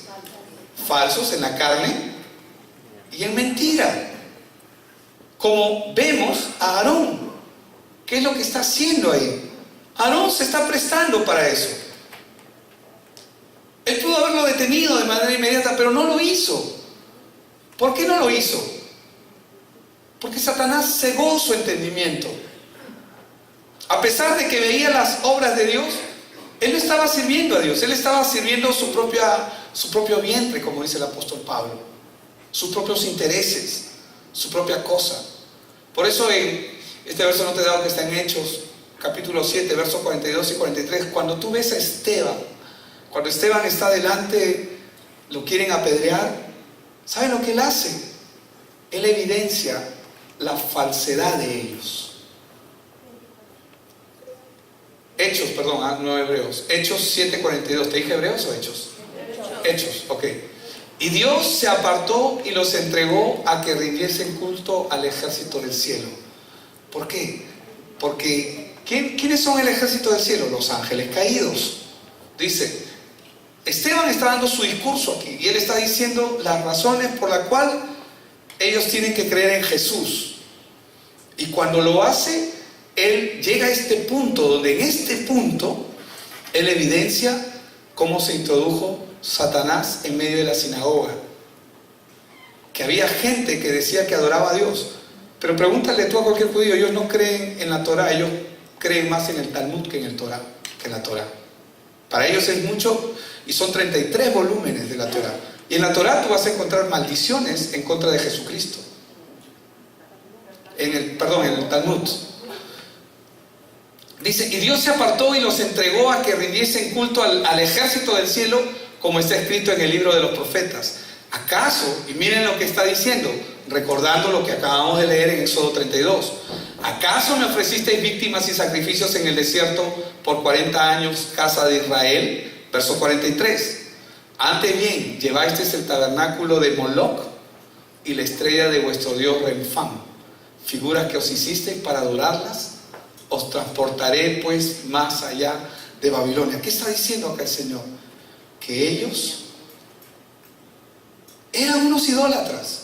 falsos en la carne y en mentira. Como vemos a Aarón, ¿qué es lo que está haciendo ahí? Aarón se está prestando para eso. Él pudo haberlo detenido de manera inmediata, pero no lo hizo. ¿Por qué no lo hizo? Porque Satanás cegó su entendimiento. A pesar de que veía las obras de Dios, él no estaba sirviendo a Dios, él estaba sirviendo su propio vientre, como dice el apóstol Pablo, sus propios intereses, su propia cosa. Por eso en este verso no te he dado, que está en Hechos capítulo 7, versos 42 y 43, cuando tú ves a Esteban, cuando Esteban está delante, lo quieren apedrear, ¿saben lo que él hace? Él evidencia la falsedad de ellos. Hechos, perdón, no Hebreos. Hechos 7:42. ¿Te dije Hebreos o Hechos? Hechos, ok. Y Dios se apartó y los entregó a que rindiesen culto al ejército del cielo. ¿Por qué? Porque ¿quiénes son el ejército del cielo? Los ángeles caídos. Dice, Esteban está dando su discurso aquí y él está diciendo las razones por las cuales ellos tienen que creer en Jesús. Y cuando lo hace, él llega a este punto, donde en este punto él evidencia cómo se introdujo Satanás en medio de la sinagoga. Que había gente que decía que adoraba a Dios. Pero pregúntale tú a cualquier judío, ellos no creen en la Torah, ellos creen más en el Talmud que en el Torah, que en la Torah. Para ellos es mucho, y son 33 volúmenes de la Torah. Y en la Torah tú vas a encontrar maldiciones en contra de Jesucristo. En el Talmud. Dice, y Dios se apartó y los entregó a que rindiesen culto al ejército del cielo, como está escrito en el libro de los profetas. ¿Acaso? Y miren lo que está diciendo, recordando lo que acabamos de leer en Éxodo 32. ¿Acaso me ofrecisteis víctimas y sacrificios en el desierto por 40 años, casa de Israel? Verso 43. Antes bien, llevasteis el tabernáculo de Moloc y la estrella de vuestro dios Renfán, figuras que os hicisteis para adorarlas. Os transportaré pues más allá de Babilonia. ¿Qué está diciendo acá el Señor? Que ellos eran unos idólatras.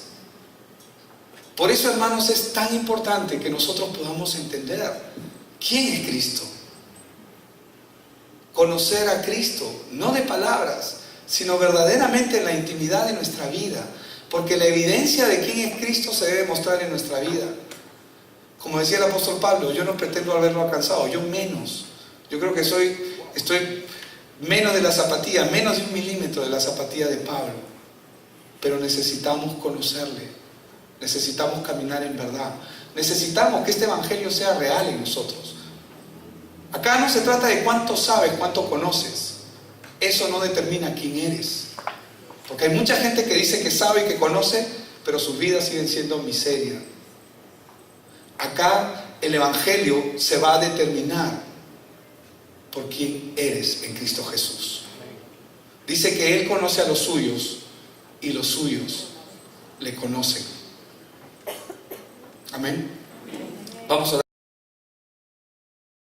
Por eso, hermanos, es tan importante que nosotros podamos entender quién es Cristo. Conocer a Cristo, no de palabras, sino verdaderamente en la intimidad de nuestra vida. Porque la evidencia de quién es Cristo se debe mostrar en nuestra vida. Como decía el apóstol Pablo, yo no pretendo haberlo alcanzado, yo menos. Yo creo que estoy menos de la zapatilla, menos de 1 milímetro de la zapatilla de Pablo. Pero necesitamos conocerle, necesitamos caminar en verdad, necesitamos que este evangelio sea real en nosotros. Acá no se trata de cuánto sabes, cuánto conoces. Eso no determina quién eres. Porque hay mucha gente que dice que sabe y que conoce, pero sus vidas siguen siendo miseria. Acá el evangelio se va a determinar por quién eres en Cristo Jesús. Dice que Él conoce a los suyos y los suyos le conocen. Amén. Vamos a orar.